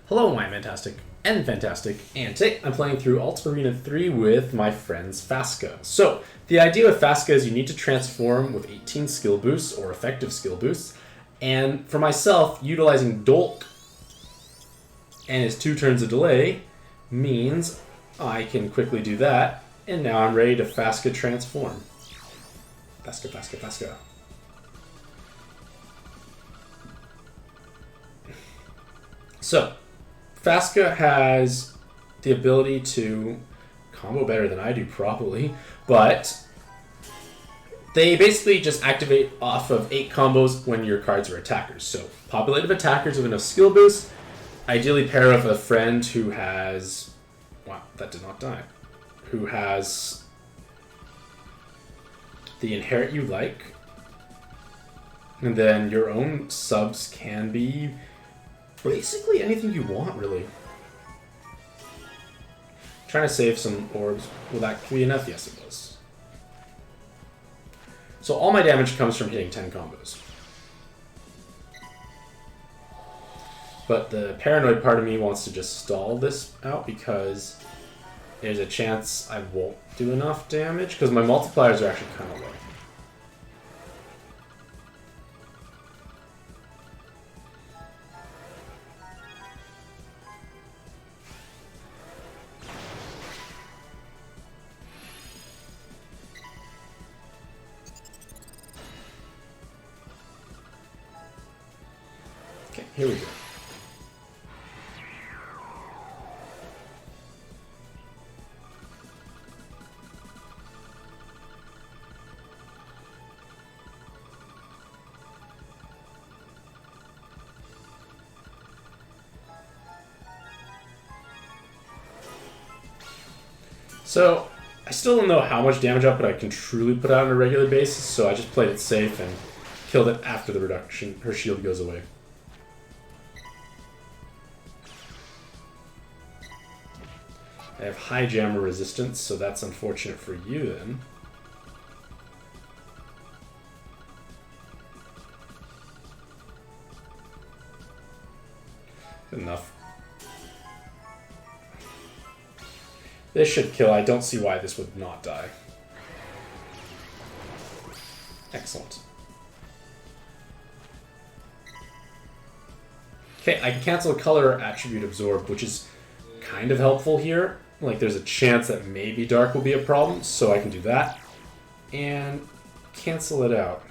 Hello, my Mantastic and Fantastic, and today I'm playing through Ultima Arena 3 with my friends Fasca. So, the idea with Fasca is you need to transform with 18 skill boosts, or effective skill boosts, and for myself, utilizing Dolk and his 2 turns of delay means I can quickly do that, and now I'm ready to Fasca transform. Fasca, Fasca, Fasca. So, Fasca has the ability to combo better than I do, probably, but they basically just activate off of 8 combos when your cards are attackers. So, populative attackers with enough skill boost, ideally pair of a friend who has... Wow, that did not die. Who has the inherit you like, and then your own subs can be basically anything you want, really. Trying to save some orbs. Will that be enough? Yes, it was. So all my damage comes from hitting 10 combos. But the paranoid part of me wants to just stall this out because there's a chance I won't do enough damage because my multipliers are actually kind of low. Okay, here we go. So, I still don't know how much damage output I can truly put out on a regular basis, so I just played it safe and killed it after the reduction. Her shield goes away. I have high jammer resistance, so that's unfortunate for you then. Enough. This should kill. I don't see why this would not die. Excellent. Okay, I can cancel a color attribute absorb, which is kind of helpful here. Like, there's a chance that maybe dark will be a problem, so I can do that. And cancel it out.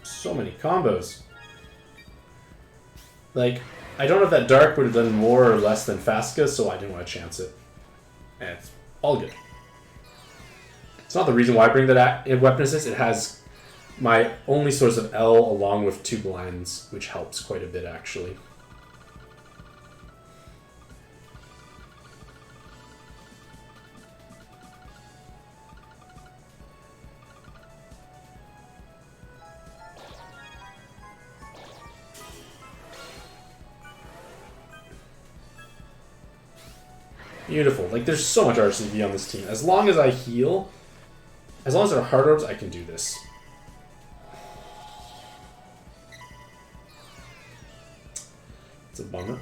So many combos. Like, I don't know if that dark would have done more or less than Fasca, so I didn't want to chance it. And it's all good. It's not the reason why I bring that weapon assist. It has my only source of L along with 2 blinds, which helps quite a bit, actually. Beautiful. Like, there's so much RCB on this team. As long as I heal, as long as there are hard orbs, I can do this. It's a bummer.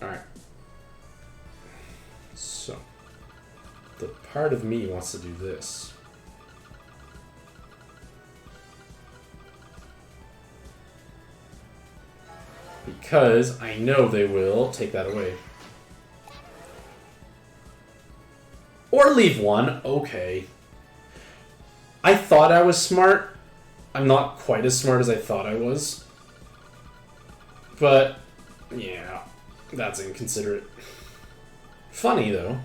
Alright. So, the part of me wants to do this. Because I know they will take that away. Or leave 1. Okay. I thought I was smart. I'm not quite as smart as I thought I was. But, yeah, that's inconsiderate. Funny, though.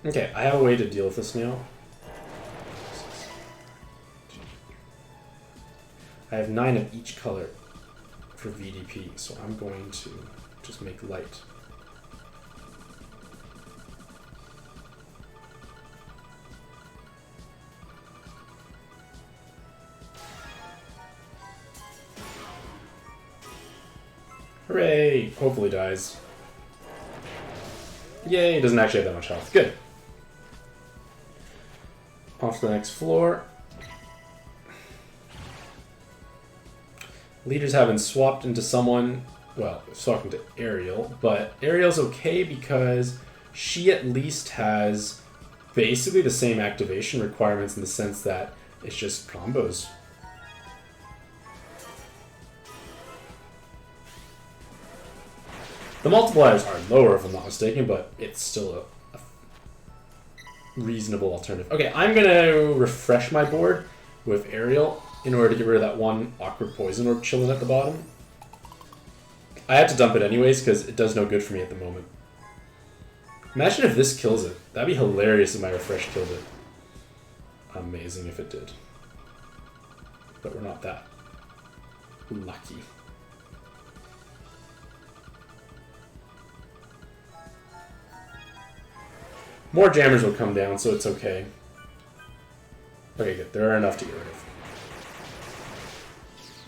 Okay, I have a way to deal with this now. I have 9 of each color for VDP, so I'm going to just make light. Hooray! Hopefully dies. Yay, doesn't actually have that much health. Good. Off to the next floor. Leaders haven't swapped into someone, well, swapped into Ariel, but Ariel's okay because she at least has basically the same activation requirements in the sense that it's just combos. The multipliers are lower, if I'm not mistaken, but it's still a reasonable alternative. Okay, I'm going to refresh my board with Ariel in order to get rid of that one awkward poison orb chilling at the bottom. I had to dump it anyways because it does no good for me at the moment. Imagine if this kills it. That'd be hilarious if my refresh killed it. Amazing if it did. But we're not that lucky. More jammers will come down, so it's okay. Okay, good. There are enough to get rid of.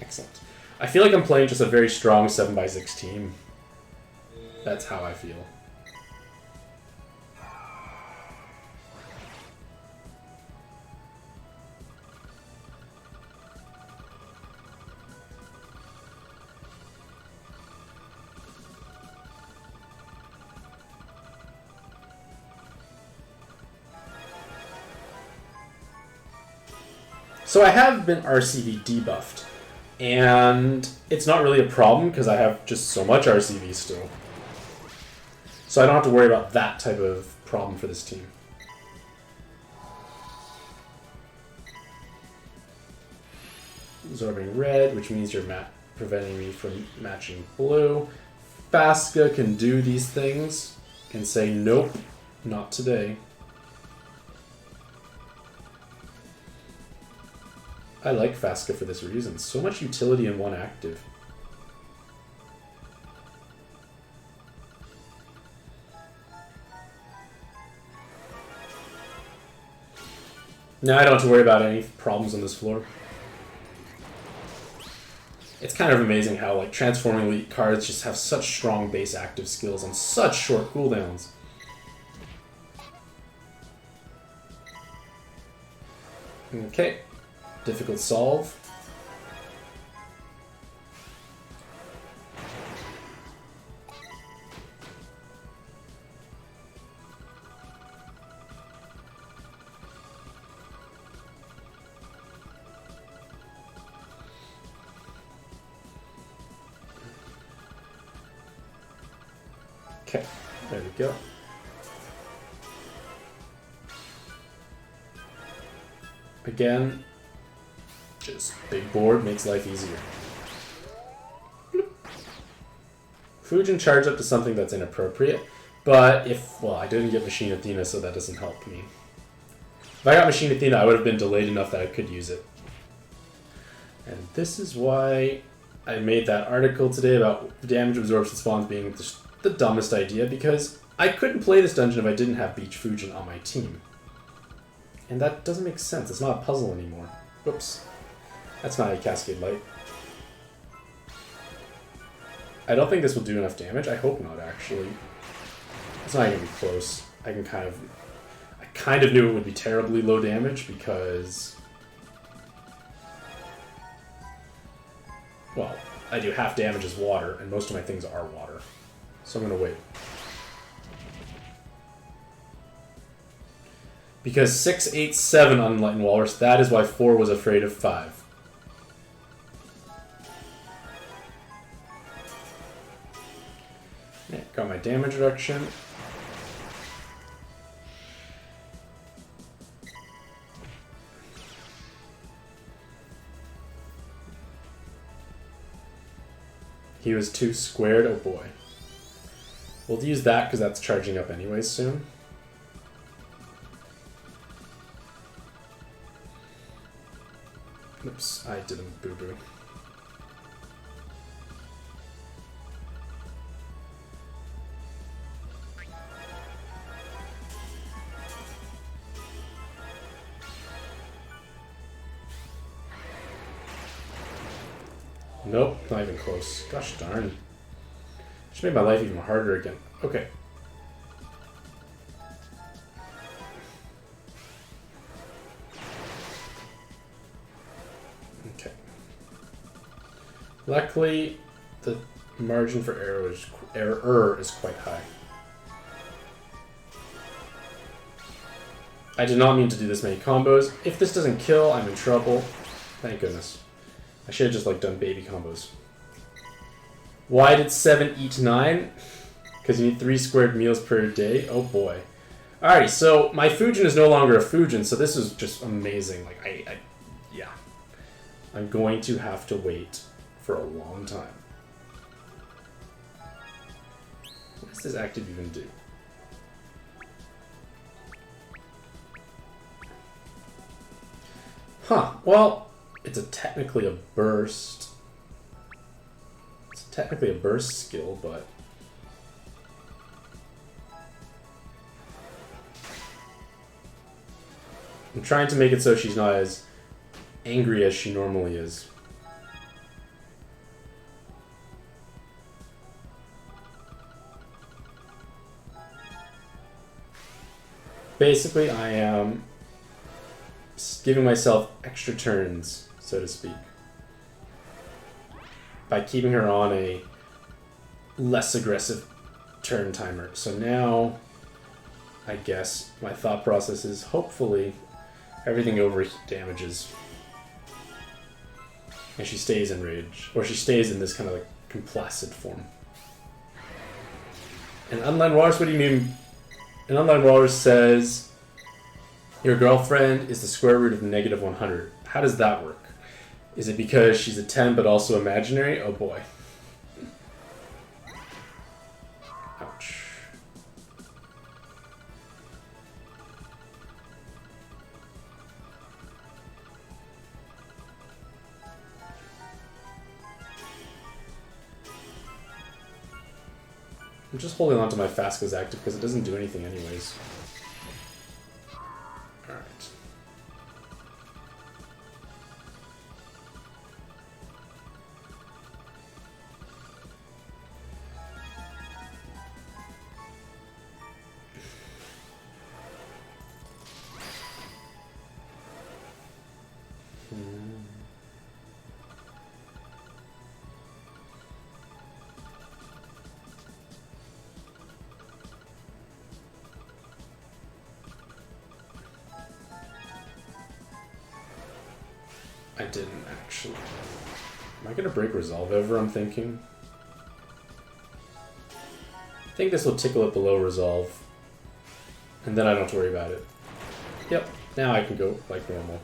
Excellent. I feel like I'm playing just a very strong 7x6 team. That's how I feel. So I have been RCV debuffed, and it's not really a problem because I have just so much RCV still. So I don't have to worry about that type of problem for this team. Absorbing red, which means you're preventing me from matching blue. Fasca can do these things and say, nope, not today. I like Fasca for this reason. So much utility in one active. Now I don't have to worry about any problems on this floor. It's kind of amazing how like transforming elite cards just have such strong base active skills on such short cooldowns. Okay. Difficult solve. Okay, there we go. Again, just big board makes life easier. Fujin charged up to something that's inappropriate, but well, I didn't get Machine Athena, so that doesn't help me. If I got Machine Athena, I would have been delayed enough that I could use it. And this is why I made that article today about damage absorption spawns being just the dumbest idea, because I couldn't play this dungeon if I didn't have Beach Fujin on my team. And that doesn't make sense. It's not a puzzle anymore. Whoops. That's not a Cascade Light. I don't think this will do enough damage. I hope not, actually. It's not even be close. I kind of knew it would be terribly low damage because, well, I do half damage as water, and most of my things are water. So I'm going to wait. Because 6, 8, 7 on Enlightened Walrus, that is why 4 was afraid of 5. Yeah, got my damage reduction. He was 2 squared, oh boy. We'll use that because that's charging up anyways soon. Oops, I did a boo-boo. Nope, not even close. Gosh darn. Just made my life even harder again. Okay. Okay. Luckily, the margin for error is quite high. I did not mean to do this many combos. If this doesn't kill, I'm in trouble. Thank goodness. I should have just like done baby combos. Why did 7 eat 9? Because you need 3 squared meals per day. Oh boy. Alrighty, so my Fujin is no longer a Fujin, so this is just amazing. Like yeah. I'm going to have to wait for a long time. What does this active even do? Huh, well, it's technically a burst. It's technically a burst skill, but... I'm trying to make it so she's not as angry as she normally is. Basically, I am giving myself extra turns, so to speak, by keeping her on a less aggressive turn timer. So now, I guess, my thought process is hopefully everything over damages. And she stays in rage, or she stays in this kind of like complacid form. And Unline Walrus, what do you mean? And Unline Walrus says, your girlfriend is the square root of negative 100. How does that work? Is it because she's a 10 but also imaginary? Oh boy. Ouch. I'm just holding on to my Fasca's active because it doesn't do anything anyways. Alright. I didn't actually. Am I gonna break resolve ever, I'm thinking? I think this will tickle it below resolve. And then I don't have to worry about it. Yep, now I can go like normal.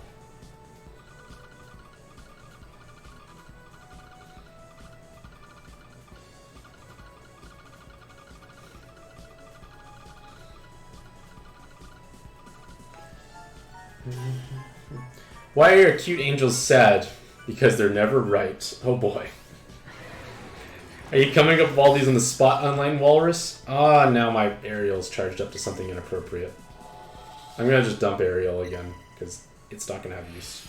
Why are cute angels sad? Because they're never right. Oh boy. Are you coming up with all these on the spot, Online Walrus? Ah, now my Ariel's charged up to something inappropriate. I'm gonna just dump Ariel again, because it's not gonna have use.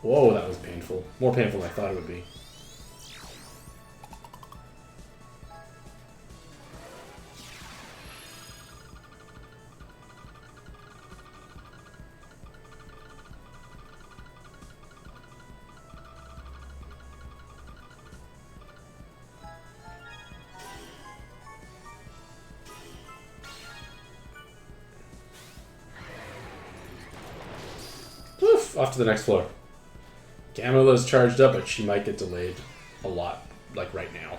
Whoa, that was painful. More painful than I thought it would be. Off to the next floor. Gamula's charged up, but she might get delayed a lot, like right now.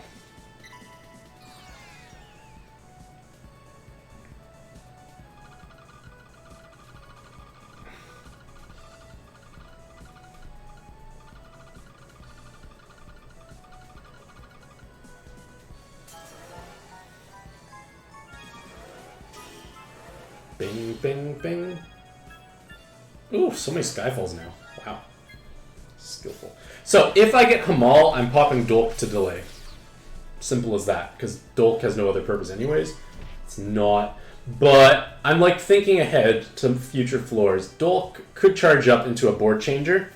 Bing, bing, bing. Ooh, so many Skyfalls now. Wow. Skillful. So, if I get Hamal, I'm popping Dolk to delay. Simple as that, because Dolk has no other purpose anyways. It's not. But I'm like thinking ahead to future floors. Dolk could charge up into a board changer.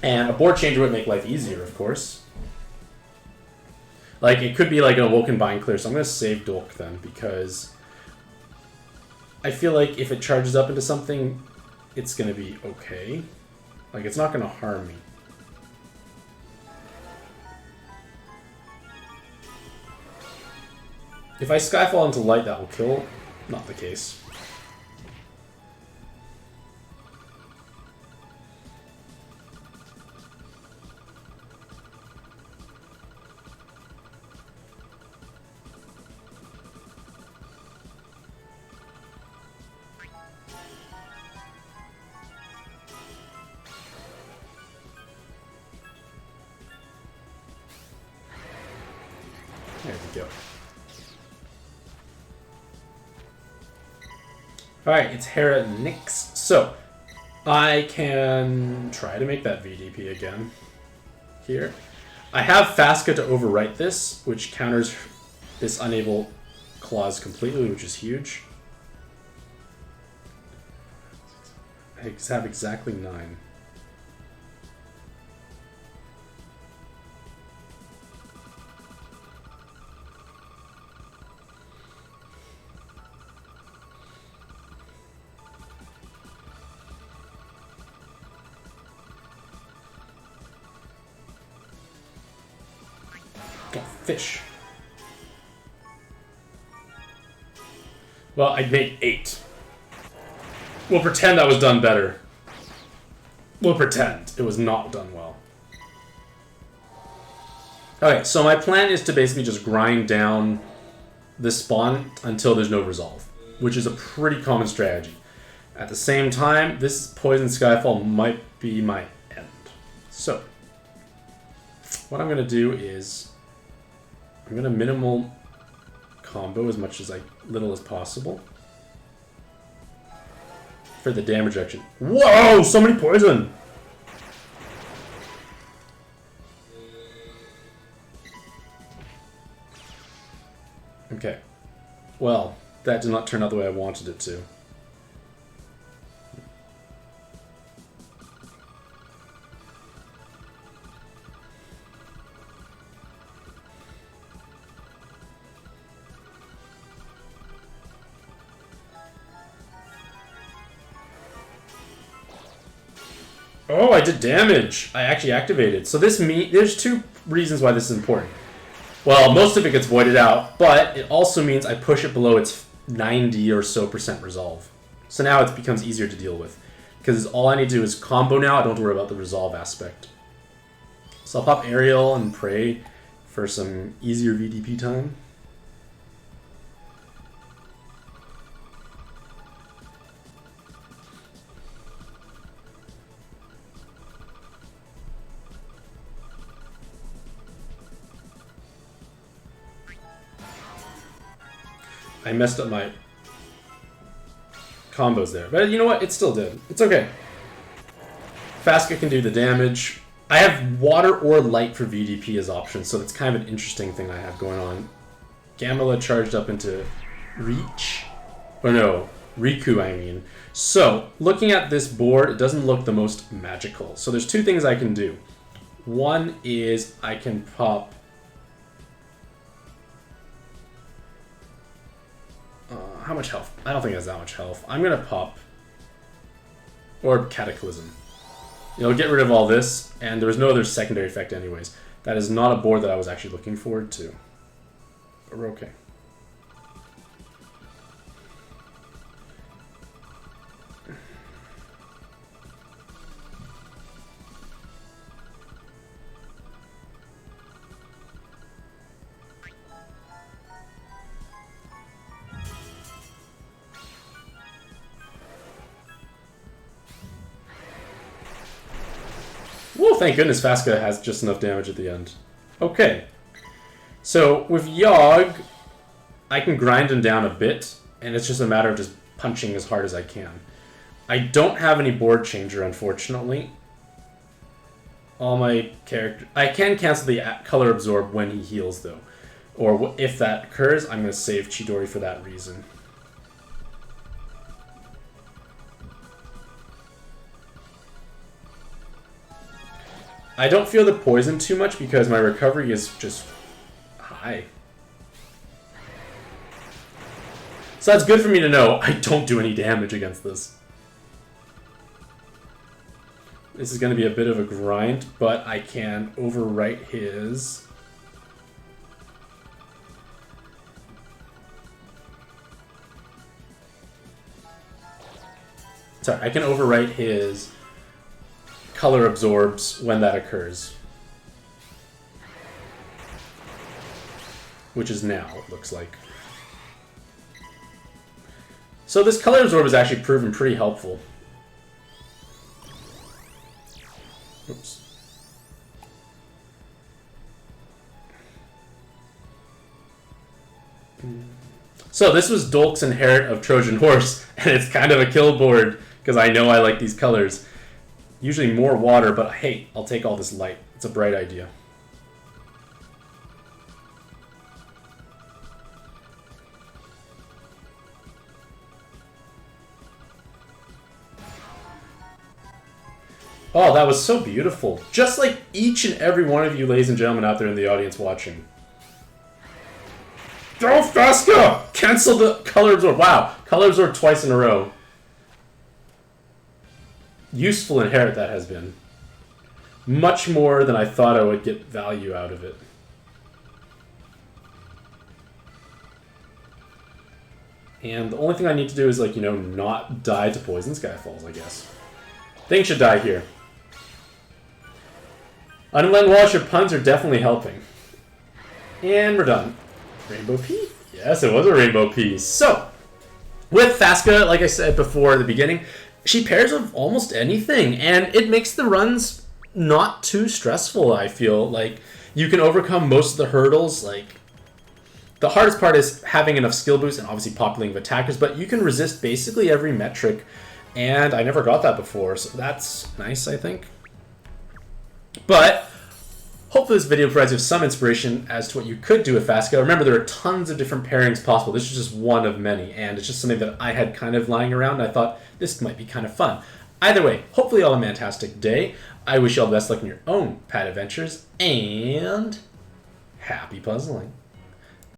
And a board changer would make life easier, of course. Like, it could be like an Awoken Bind Clear, so I'm going to save Dolk then, because I feel like if it charges up into something, it's going to be okay. Like, it's not going to harm me. If I Skyfall into Light, that will kill. Not the case. There we go. Alright, it's Hera Nyx. So, I can try to make that VDP again. Here. I have Fasca to overwrite this, which counters this unable clause completely, which is huge. I have exactly 9. Fish. Well, I made 8. We'll pretend that was done better. We'll pretend it was not done well. Okay, so my plan is to basically just grind down this spawn until there's no resolve, which is a pretty common strategy. At the same time, this Poison Skyfall might be my end. So, what I'm going to do is I'm going to minimal combo as much as little as possible for the damage action. Whoa! So many poison! Okay. Well, that did not turn out the way I wanted it to. Oh, I did damage. I actually activated. So there's 2 reasons why this is important. Well, most of it gets voided out, but it also means I push it below its 90 or so % resolve. So now it becomes easier to deal with. Because all I need to do is combo now, I don't have to worry about the resolve aspect. So I'll pop Aerial and pray for some easier VDP time. I messed up my combos there. But you know what? It still did. It's okay. Fasca can do the damage. I have Water or Light for VDP as options, so that's kind of an interesting thing I have going on. Gamela charged up into Reach. Or no, Riku, I mean. So, looking at this board, it doesn't look the most magical. So there's 2 things I can do. One is I can pop... how much health? I don't think it has that much health. I'm going to pop... Or Cataclysm. It'll get rid of all this, and there was no other secondary effect anyways. That is not a board that I was actually looking forward to. But we're okay. Whoa, thank goodness Fasca has just enough damage at the end. Okay. So, with Yogg, I can grind him down a bit, and it's just a matter of just punching as hard as I can. I don't have any board changer, unfortunately. All my character... I can cancel the color absorb when he heals, though. Or if that occurs, I'm going to save Chidori for that reason. I don't feel the poison too much because my recovery is just die. So that's good for me to know I don't do any damage against this. This is going to be a bit of a grind, but I can overwrite his... Sorry, I can overwrite his color absorbs when that occurs. Which is now, it looks like. So this color absorb has actually proven pretty helpful. Oops. So this was Dolk's Inherit of Trojan Horse, and it's kind of a kill board, because I know I like these colors. Usually more water, but hey, I'll take all this light. It's a bright idea. Oh, that was so beautiful. Just like each and every one of you, ladies and gentlemen, out there in the audience watching. Go, Fasca! Cancel the color absorb. Wow, color absorb twice in a row. Useful inherit that has been. Much more than I thought I would get value out of it. And the only thing I need to do is, like, you know, not die to Poison Skyfalls, I guess. Things should die here. Unenlightened Wash, your puns are definitely helping. And we're done. Rainbow Pea? Yes, it was a Rainbow Pea. So, with Fasca, like I said before at the beginning, she pairs with almost anything, and it makes the runs not too stressful, I feel. Like, you can overcome most of the hurdles. Like, the hardest part is having enough skill boost and obviously populating of attackers, but you can resist basically every metric, and I never got that before, so that's nice, I think. But hopefully this video provides you some inspiration as to what you could do with Fasca. Remember, there are tons of different pairings possible. This is just one of many, and it's just something that I had kind of lying around, and I thought this might be kind of fun. Either way, hopefully you all have a fantastic day. I wish you all the best luck in your own pad adventures, and happy puzzling.